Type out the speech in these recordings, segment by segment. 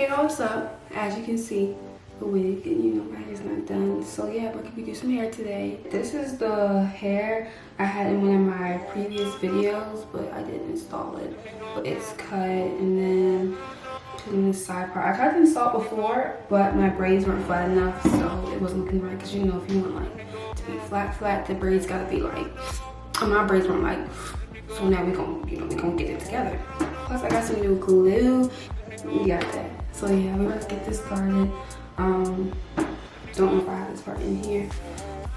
Okay, what's up? As you can see, the wig, and you know my hair's not done. So yeah, we're gonna do some hair today. This is the hair I had in one of my previous videos, but I didn't install it. But it's cut and then put in the side part. I tried to install it before, but my braids weren't flat enough, so it wasn't looking right. Cause you know if you want like to be flat, the braids gotta be like. My braids weren't like. So now we gonna get it together. Plus I got some new glue. We got that. So yeah, we're gonna get this started. Don't know if I have this part in here,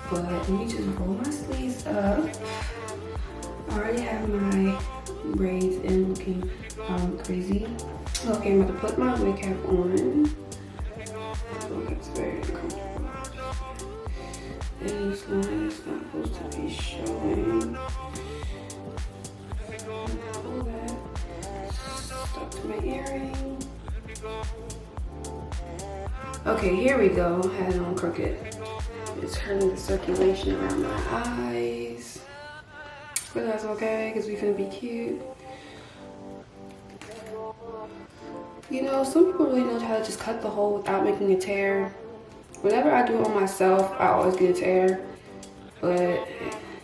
but let me just roll my sleeves up. I already have my braids in looking crazy. Okay, I'm about to put my wig cap on. Oh, that's very uncomfortable. And this line is not supposed to be showing. Pull that. Stuck to my earring. Okay, here we go. Had it on crooked. It's hurting the circulation around my eyes. But that's okay, because we finna be cute. You know, some people really know how to just cut the hole without making a tear. Whenever I do it on myself, I always get a tear. But,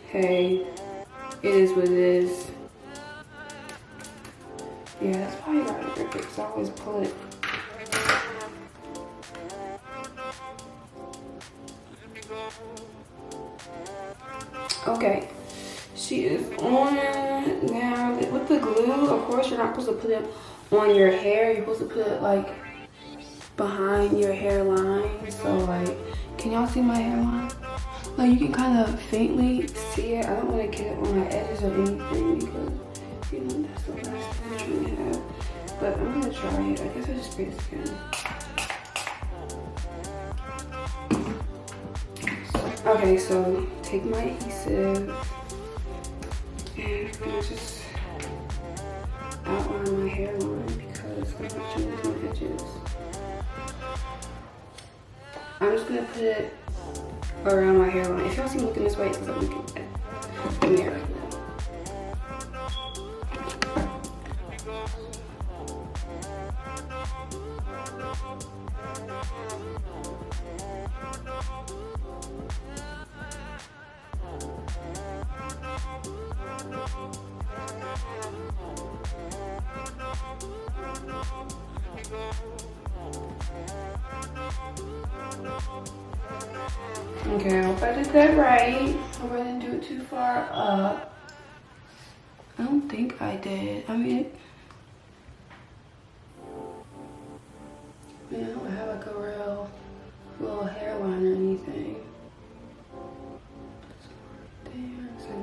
hey, it is what it is. Yeah, that's probably why I rip it, because I always pull it. Okay, she is on now with the glue. Of course, you're not supposed to put it on your hair. You're supposed to put it like behind your hairline. So like, can y'all see my hairline? Like you can kind of faintly see it. I don't want to get it on my edges or anything because you know that's the last thing I'm trying to have. But I'm gonna try it. I guess I just spray this again. Okay, so take my adhesive and I'm gonna just outline my hairline because I'm not changing my edges. I'm just gonna put it around my hairline. If y'all see me looking this way, it's because I'm looking at the mirror. Okay, I hope I did that right. I hope I didn't do it too far up. I don't think I did. I mean, I don't have like a real little hairline or anything. There, so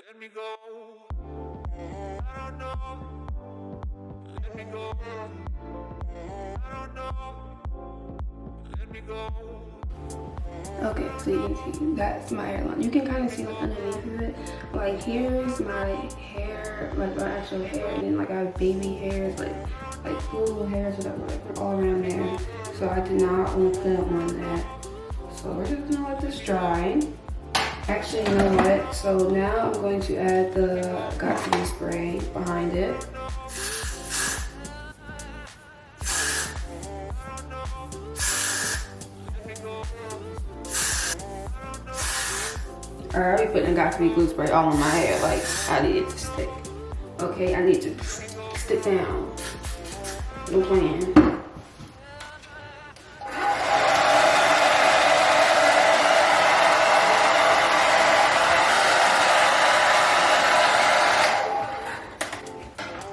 let me go. Okay, so you can see that's my hairline. You can kind of see like underneath of it. Like here's my hair, like my actual hair, and then like I have baby hairs, like little hairs, whatever, like all around there. So I did not want to put it on that. So we're just gonna let this dry. Actually, you know what? So now I'm going to add the Got To Be spray behind it. I already putting Got To Be glue spray all on my hair. Like, I need it to stick. Okay, I need to stick down. No plan.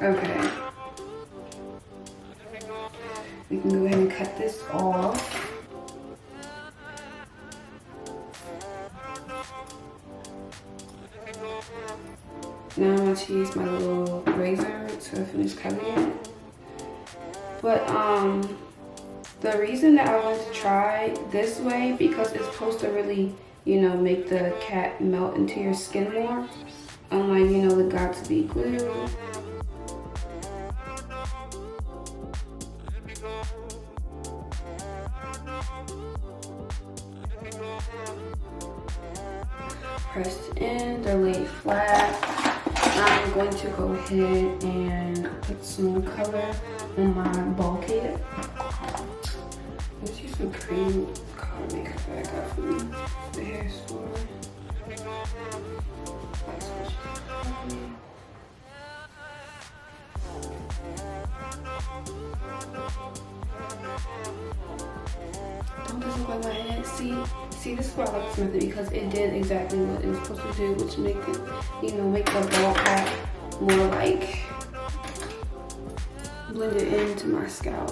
Okay. We can go ahead and cut this off. Now I'm going to use my little razor to finish cutting it. But the reason that I wanted to try this way because it's supposed to really, you know, make the cat melt into your skin more. Unlike, you know, the Got To Be glue. pressed in, they're laid flat. I'm going to go ahead and put some color on my ball head. Let's use some cream color makeup that I got from the hair store. Don't this look like my head? See, this is why I like this method, because it did exactly what it was supposed to do, which make it, you know, make the ball cap more like blended into my scalp.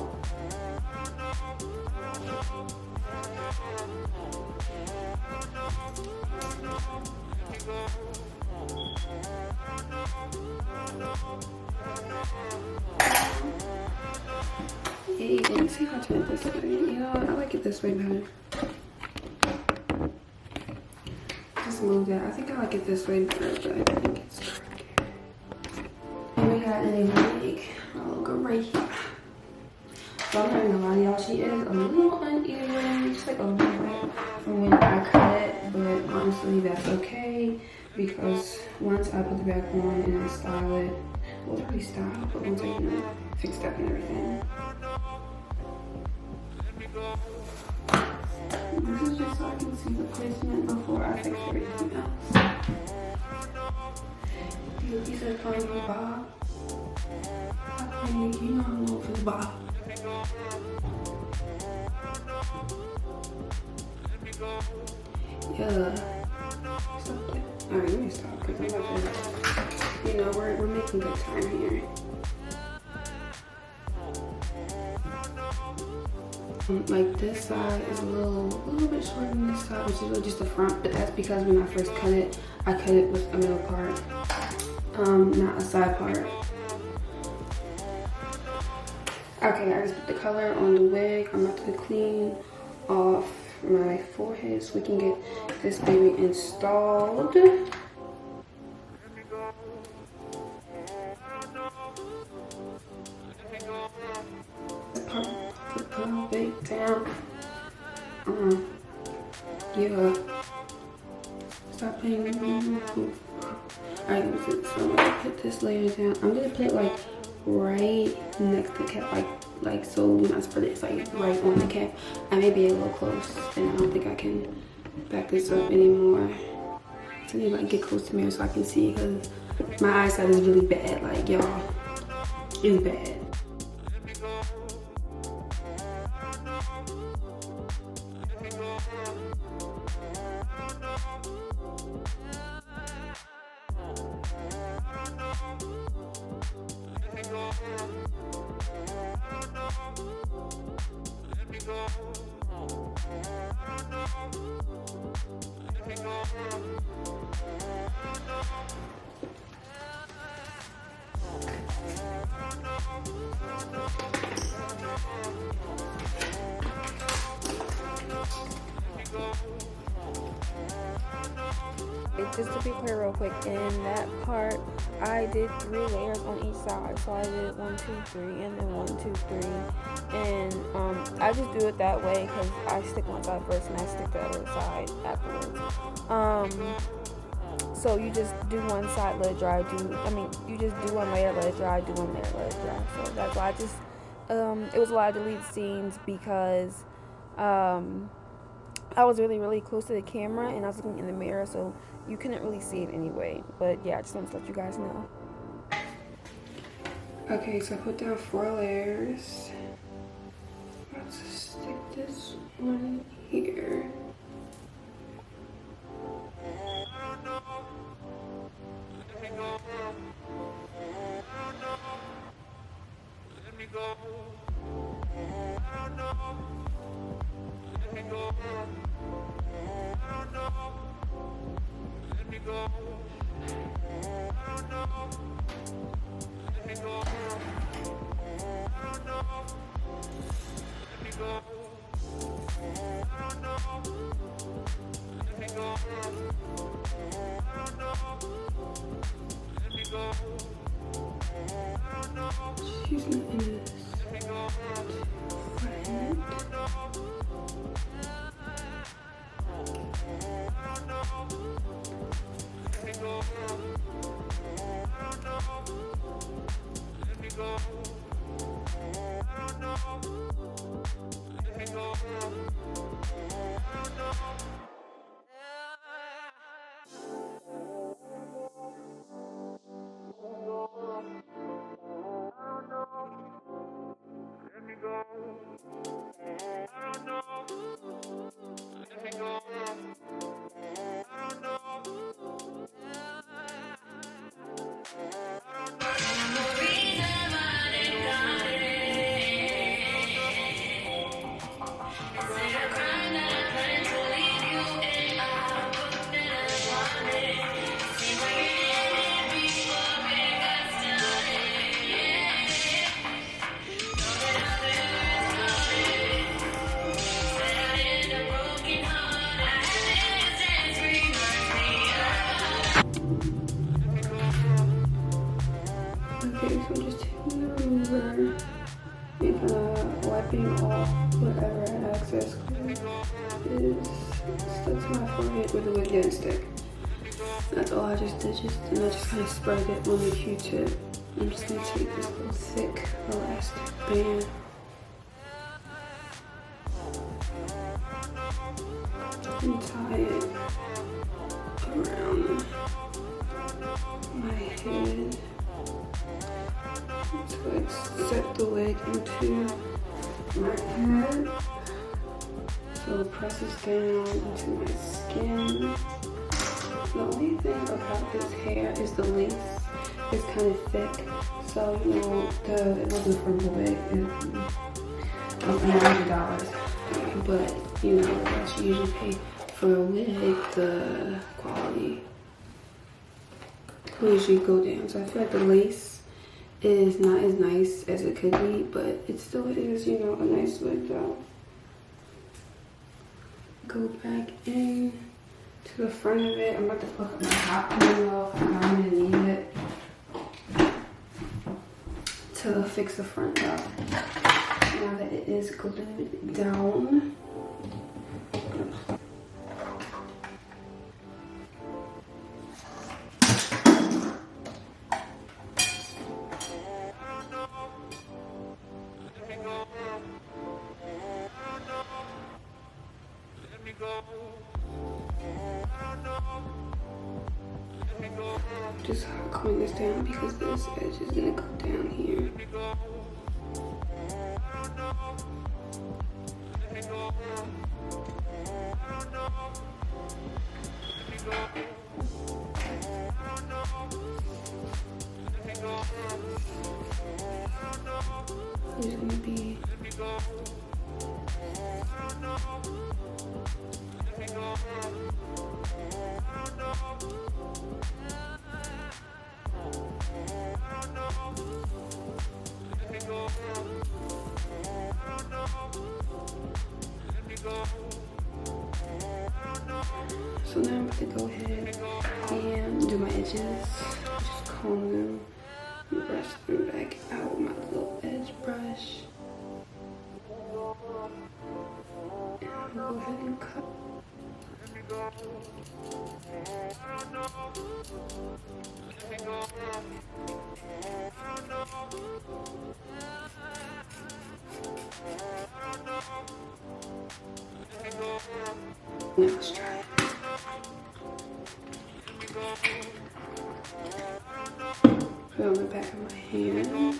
Hey, let me see if I turn it this way. You know what? I like it this way better. Just move that. I think I like it this way better, but I think it's crooked. And we got a wig. I'll go right here. So I'm not gonna lie to y'all, she is a little uneven, just like a little bit from when I cut it, but honestly that's okay, because once I put the back on and I style it, well, it's already styled, but once I, you know, fix it up and everything. This is just so I can see the placement before I fix everything else. These are calling me Bob. You know I'm going for the Bob. Yeah. Stop that. Alright, let me stop, because I'm about to, you know, we're making good time here. Like this side is a little bit shorter than this side, which is really just the front, but that's because when I first cut it, I cut it with a middle part, not a side part. Okay, I just put the color on the wig. I'm about to clean off my forehead so we can get this baby installed. Big down. Yeah. Stop playing with me. Alright, so I'm gonna put this layer down. I'm gonna put it like right next to the cap, like so when I spread it, it's like right on the cap. I may be a little close, and I don't think I can back this up anymore. So I need to like get close to me so I can see, because my eyesight is really bad. Like y'all, it's bad. Just to be clear real quick, in that part I did 3 layers on each side, so I did 1 2 3 and then 1 2 3, and I just do it that way because I stick one side first and I stick the other side afterwards. So you just do one side, let it dry, you just do one layer, let it dry, do one layer, let it dry. So that's why I just it was a lot of deleted scenes because I was really close to the camera and I was looking in the mirror, so you couldn't really see it anyway. But yeah, I just wanted to let you guys know. Okay, so I put down 4 layers. Let's stick this one here. She's not in this. Okay, so I'm just taking the remover and wiping off whatever excess glue is stuck to my forehead where the wig didn't stick. That's all I just did, and I just kind of spread it on the Q-tip. I'm just gonna take this little thick elastic band and tie it around my head to set the wig into my head so it presses down into my skin. The only thing about this hair is the lace is kind of thick, so you know it wasn't from the wig. It was $100, but you know that's you usually pay for a wig. The quality will usually go down. So I feel like the lace is not as nice as it could be, but it still is, you know, a nice wig though. Go back in to the front of it. I'm about to put my hot glue off. I'm gonna need it to fix the front up. Now that it is glued down, just combing this down because this edge is gonna go down here. There's gonna be so now I'm about to go ahead and do my edges. Just comb them and brush them back out with my little edge brush. And I'm gonna go ahead and cut. Now let's try it. Put it on the back of my hand.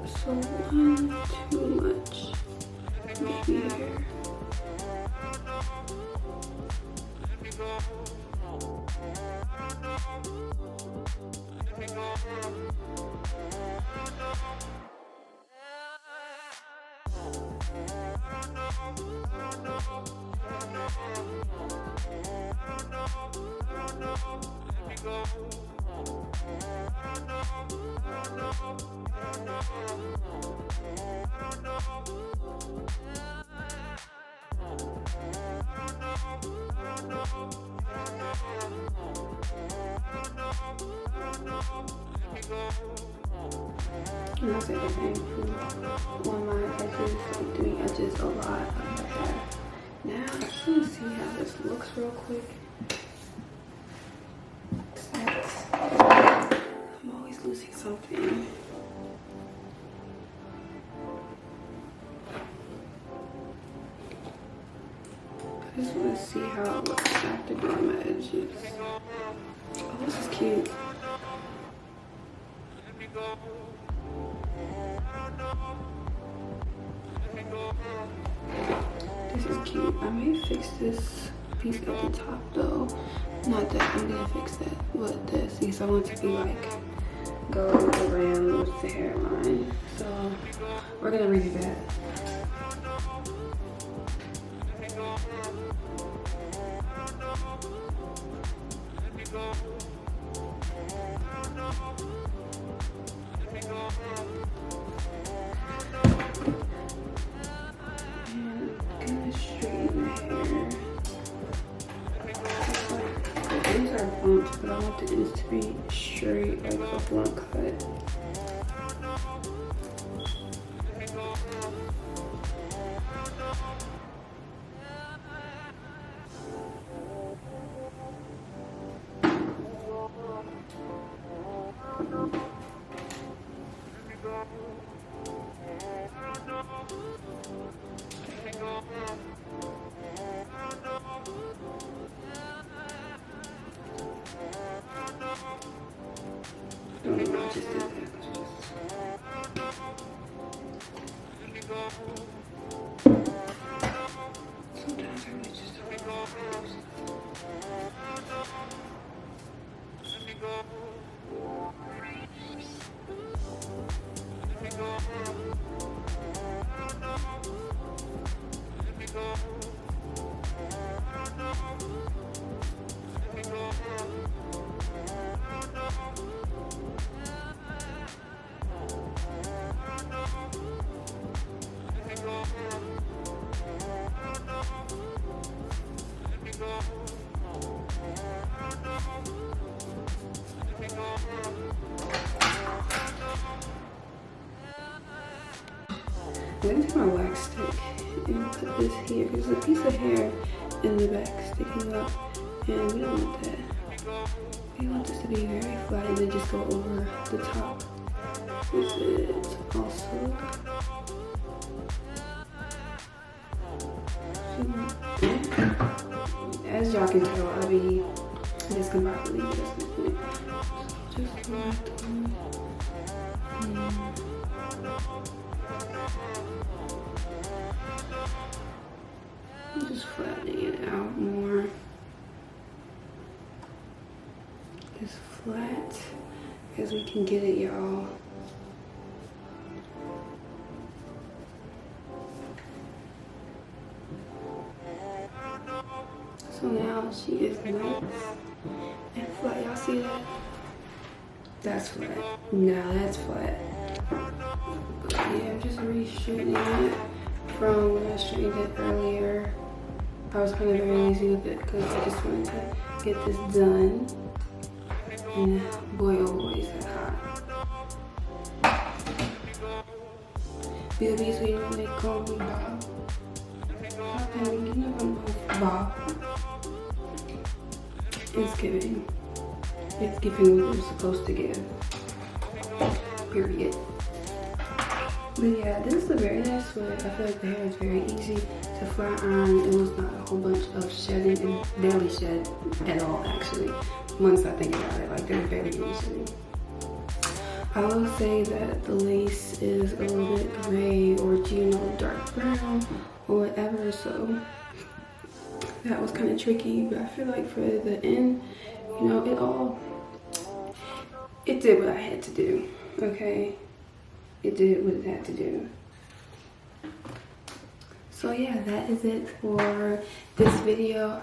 So one too much, maybe here. And that's everything on my edges, like doing edges a lot on my hair. Now I just want to see how this looks real quick. I'm always losing something. I just want to see how it looks after doing my edges. Oh, this is cute. This is cute. I may fix this piece at the top though. Not that I'm gonna fix that, but this, because I want to be like go around with the hairline. So we're gonna redo that. But I want the ends to be straight, like a blunt cut. I don't know, I just did that. Sometimes I really just don't know. I'm gonna take my wax stick and put this here. There's a piece of hair in the back sticking up, and we don't want that. We want this to be very flat and then just go over the top. This is also as y'all can tell, I'll be discombobulated at this point. Just like I'm just flattening it out more. As flat as we can get it, y'all. So now she is nice and flat. Y'all see that? That's flat. Now that's flat. But yeah, I'm just re-straightening it from when I straightened it earlier. I was kind of very lazy with it because I just wanted to get this done. And boy, oh boy, is that hot. Baby, so you know they call me Bob. Okay, you know I'm Bob. It's giving. It's giving what it's supposed to give. Period. But yeah, this is a very nice sweat. I feel like the hair is very easy to flat iron. It was not a whole bunch of shedding. It barely shed at all, actually. Once I think about it, like they're very easy. I will say that the lace is a little bit gray or, you know, dark brown or whatever. So that was kind of tricky. But I feel like for the end, you know, it did what I had to do. Okay. It did what it had to do. So yeah, that is it for this video.